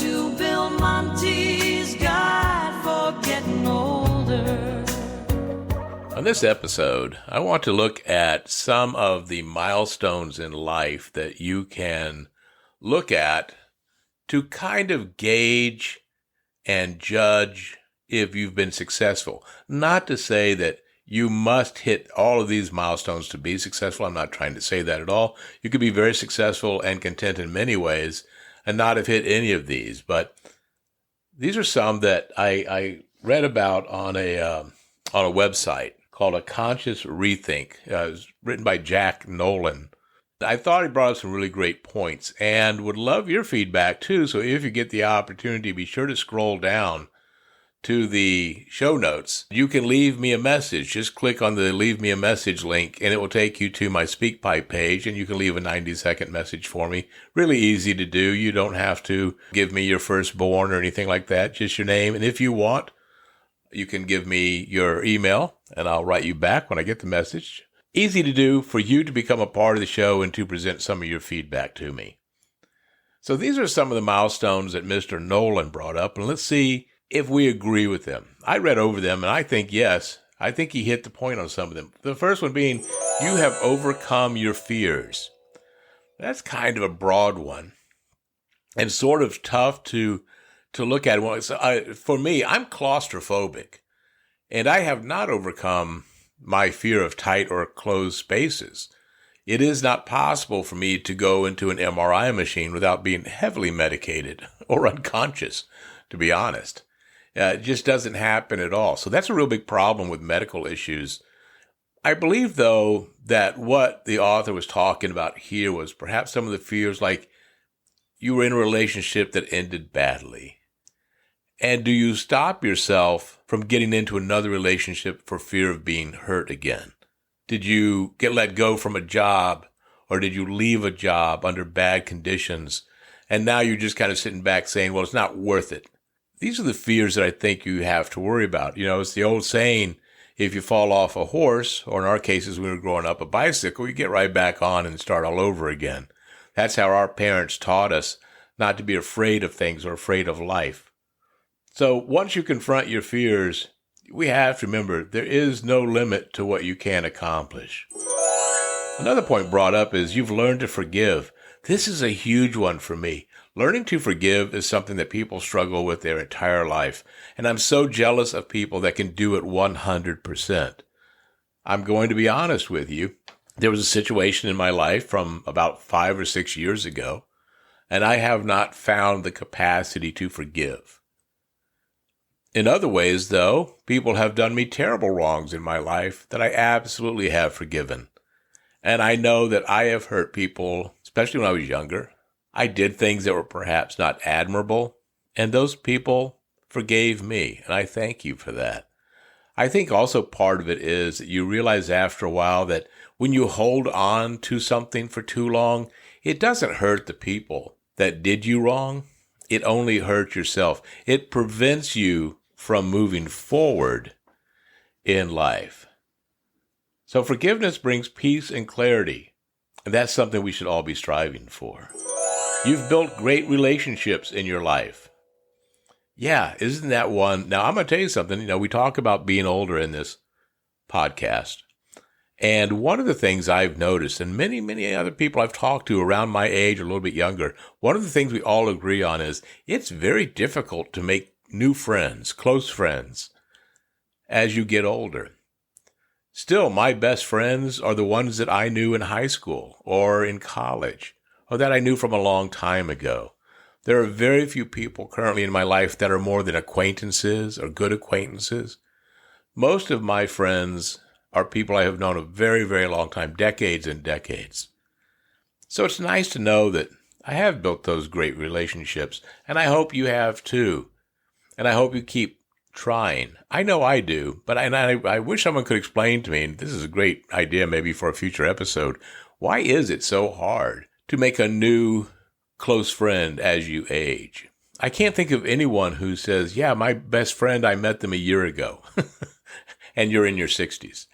to Bill Monty's Guide for Getting Older. On this episode, I want to look at some of the milestones in life that you can look at to kind of gauge and judge if you've been successful. Not to say that you must hit all of these milestones to be successful. I'm not trying to say that at all. You could be very successful and content in many ways and not have hit any of these. But these are some that I read about on a website called A Conscious Rethink. It was written by Jack Nolan. I thought he brought up some really great points and would love your feedback too. So if you get the opportunity, be sure to scroll down to the show notes. You can leave me a message. Just click on the leave me a message link and it will take you to my SpeakPipe page and you can leave a 90-second message for me. Really easy to do. You don't have to give me your firstborn or anything like that. Just your name. And if you want, you can give me your email and I'll write you back when I get the message. Easy to do for you to become a part of the show and to present some of your feedback to me. So these are some of the milestones that Mr. Nolan brought up, and let's see if we agree with them. I read over them and I think, yes, I think he hit the point on some of them. The first one being, you have overcome your fears. That's kind of a broad one and sort of tough to look at. Well, for me, I'm claustrophobic, and I have not overcome my fear of tight or closed spaces. It is not possible for me to go into an MRI machine without being heavily medicated or unconscious, to be honest. It just doesn't happen at all. So that's a real big problem with medical issues. I believe, though, that what the author was talking about here was perhaps some of the fears, like you were in a relationship that ended badly. And do you stop yourself from getting into another relationship for fear of being hurt again? Did you get let go from a job, or did you leave a job under bad conditions? And now you're just kind of sitting back saying, well, it's not worth it. These are the fears that I think you have to worry about. You know, it's the old saying, if you fall off a horse, or in our cases, when we were growing up, a bicycle, you get right back on and start all over again. That's how our parents taught us not to be afraid of things or afraid of life. So once you confront your fears, we have to remember there is no limit to what you can accomplish. Another point brought up is you've learned to forgive. This is a huge one for me. Learning to forgive is something that people struggle with their entire life, and I'm so jealous of people that can do it 100%. I'm going to be honest with you. There was a situation in my life from about 5 or 6 years ago, and I have not found the capacity to forgive. In other ways, though, people have done me terrible wrongs in my life that I absolutely have forgiven. And I know that I have hurt people, especially when I was younger. I did things that were perhaps not admirable, and those people forgave me, and I thank you for that. I think also part of it is that you realize after a while that when you hold on to something for too long, it doesn't hurt the people that did you wrong. It only hurts yourself. It prevents you from moving forward in life. So forgiveness brings peace and clarity, and that's something we should all be striving for. You've built great relationships in your life. Yeah, isn't that one? Now, I'm going to tell you something. You know, we talk about being older in this podcast, and one of the things I've noticed, and many, many other people I've talked to around my age or a little bit younger, one of the things we all agree on is it's very difficult to make new friends, close friends, as you get older. Still, my best friends are the ones that I knew in high school or in college, or that I knew from a long time ago. There are very few people currently in my life that are more than acquaintances or good acquaintances. Most of my friends are people I have known a very, very long time, decades and decades. So it's nice to know that I have built those great relationships, and I hope you have too. And I hope you keep trying. I know I do, but I wish someone could explain to me, and this is a great idea maybe for a future episode, why is it so hard to make a new close friend as you age? I can't think of anyone who says, yeah, my best friend, I met them a year ago, and you're in your 60s.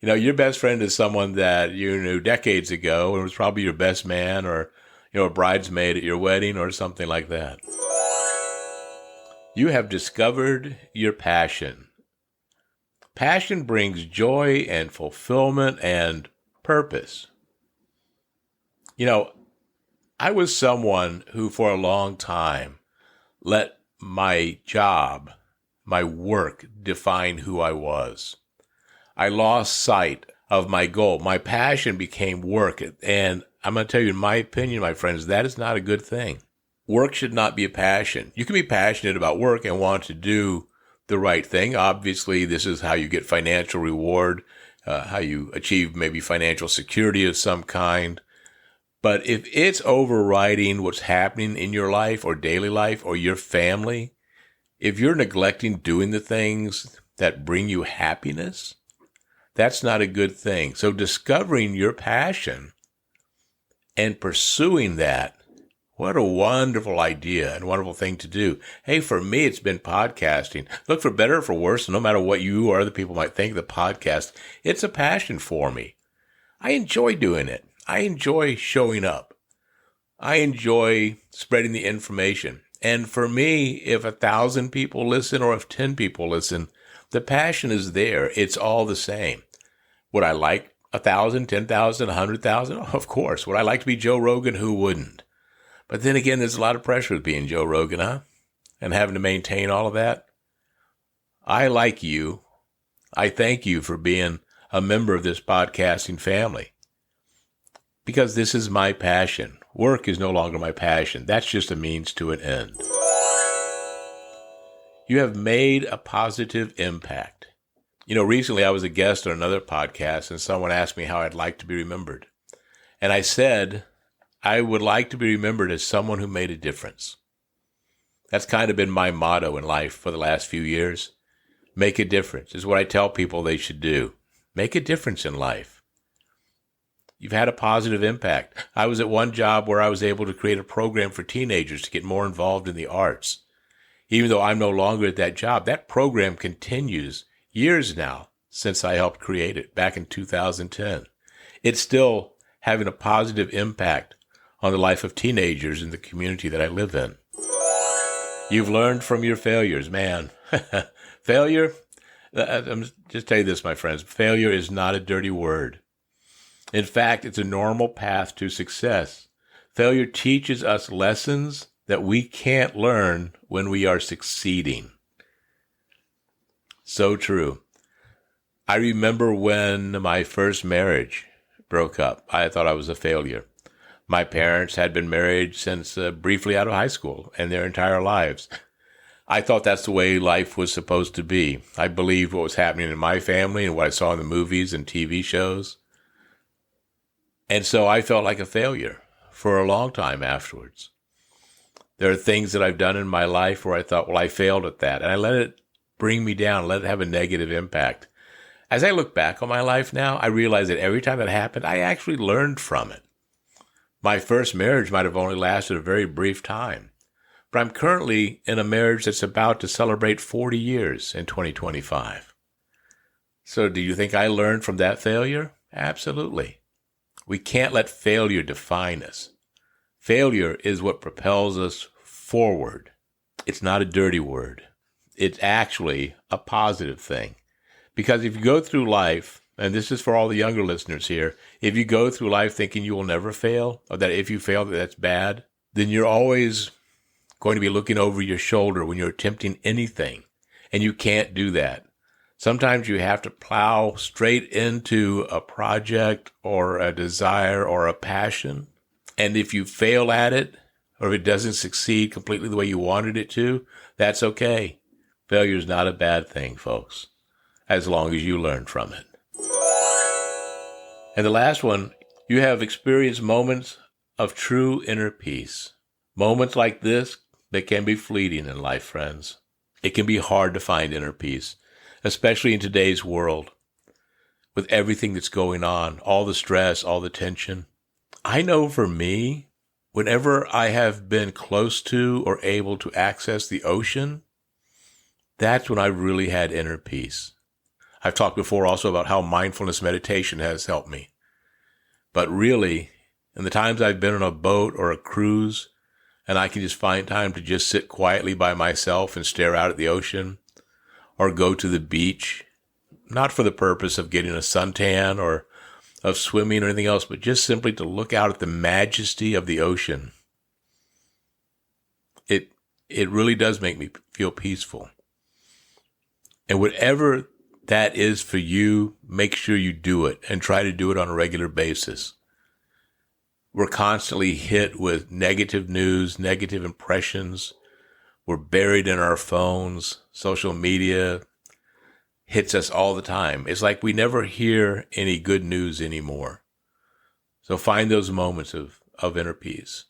You know, your best friend is someone that you knew decades ago and was probably your best man or, you know, a bridesmaid at your wedding or something like that. You have discovered your passion. Passion brings joy and fulfillment and purpose. You know, I was someone who for a long time let my job, my work, define who I was. I lost sight of my goal. My passion became work. And I'm going to tell you, in my opinion, my friends, that is not a good thing. Work should not be a passion. You can be passionate about work and want to do the right thing. Obviously, this is how you get financial reward, how you achieve maybe financial security of some kind. But if it's overriding what's happening in your life or daily life or your family, if you're neglecting doing the things that bring you happiness, that's not a good thing. So discovering your passion and pursuing that, what a wonderful idea and wonderful thing to do. Hey, for me, it's been podcasting. Look, for better or for worse, no matter what you or other people might think of the podcast, it's a passion for me. I enjoy doing it. I enjoy showing up. I enjoy spreading the information. And for me, if 1,000 people listen or if 10 people listen, the passion is there. It's all the same. Would I like 1,000, 10,000, 100,000? Of course. Would I like to be Joe Rogan? Who wouldn't? But then again, there's a lot of pressure with being Joe Rogan, huh? And having to maintain all of that. I like you. I thank you for being a member of this podcasting family. Because this is my passion. Work is no longer my passion. That's just a means to an end. You have made a positive impact. You know, recently I was a guest on another podcast and someone asked me how I'd like to be remembered. And I said, I would like to be remembered as someone who made a difference. That's kind of been my motto in life for the last few years. Make a difference is what I tell people they should do. Make a difference in life. You've had a positive impact. I was at one job where I was able to create a program for teenagers to get more involved in the arts. Even though I'm no longer at that job, that program continues years now since I helped create it back in 2010. It's still having a positive impact on the life of teenagers in the community that I live in. You've learned from your failures, man. Failure, I'm just tell you this, my friends, failure is not a dirty word. In fact, it's a normal path to success. Failure teaches us lessons that we can't learn when we are succeeding. So true. I remember when my first marriage broke up. I thought I was a failure. My parents had been married since briefly out of high school and their entire lives. I thought that's the way life was supposed to be. I believed what was happening in my family and what I saw in the movies and TV shows. And so I felt like a failure for a long time afterwards. There are things that I've done in my life where I thought, well, I failed at that. And I let it bring me down, let it have a negative impact. As I look back on my life now, I realize that every time that happened, I actually learned from it. My first marriage might have only lasted a very brief time, but I'm currently in a marriage that's about to celebrate 40 years in 2025. So do you think I learned from that failure? Absolutely. We can't let failure define us. Failure is what propels us forward. It's not a dirty word. It's actually a positive thing. Because if you go through life, and this is for all the younger listeners here, if you go through life thinking you will never fail, or that if you fail, that's bad, then you're always going to be looking over your shoulder when you're attempting anything. And you can't do that. Sometimes you have to plow straight into a project or a desire or a passion. And if you fail at it, or if it doesn't succeed completely the way you wanted it to, that's okay. Failure is not a bad thing, folks, as long as you learn from it. And the last one, you have experienced moments of true inner peace. Moments like this, they can be fleeting in life, friends. It can be hard to find inner peace, especially in today's world, with everything that's going on, all the stress, all the tension. I know for me, whenever I have been close to or able to access the ocean, that's when I've really had inner peace. I've talked before also about how mindfulness meditation has helped me. But really, in the times I've been on a boat or a cruise, and I can just find time to just sit quietly by myself and stare out at the ocean, or go to the beach, not for the purpose of getting a suntan or of swimming or anything else, but just simply to look out at the majesty of the ocean. It really does make me feel peaceful. And whatever that is for you, make sure you do it and try to do it on a regular basis. We're constantly hit with negative news, negative impressions. We're buried in our phones. Social media hits us all the time. It's like we never hear any good news anymore. So find those moments of inner peace.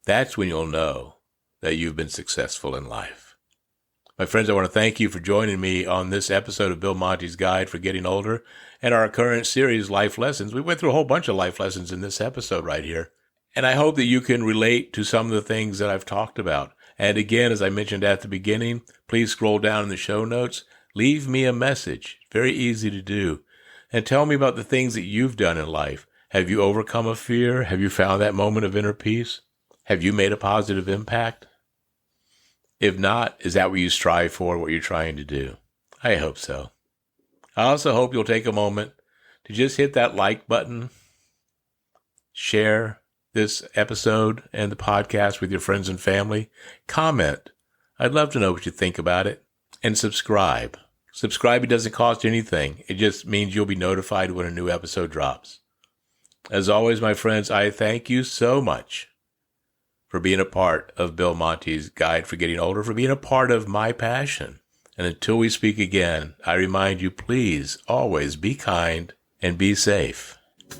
That's when you'll know that you've been successful in life. My friends, I want to thank you for joining me on this episode of Bill Monty's Guide for Getting Older and our current series, Life Lessons. We went through a whole bunch of life lessons in this episode right here. And I hope that you can relate to some of the things that I've talked about. And again, as I mentioned at the beginning, please scroll down in the show notes. Leave me a message. Very easy to do. And tell me about the things that you've done in life. Have you overcome a fear? Have you found that moment of inner peace? Have you made a positive impact? If not, is that what you strive for, what you're trying to do? I hope so. I also hope you'll take a moment to just hit that like button, share this episode and the podcast with your friends and family, comment. I'd love to know what you think about it, and subscribe. Subscribing doesn't cost anything. It just means you'll be notified when a new episode drops. As always, my friends, I thank you so much for being a part of Bill Monty's Guide for Getting Older, for being a part of my passion. And until we speak again, I remind you, please always be kind and be safe.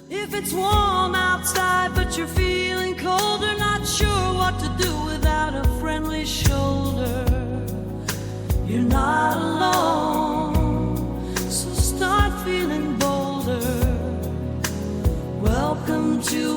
If it's warm outside but you're feeling colder, not sure what to do without a friendly shoulder, you're not alone, so start feeling bolder. Welcome to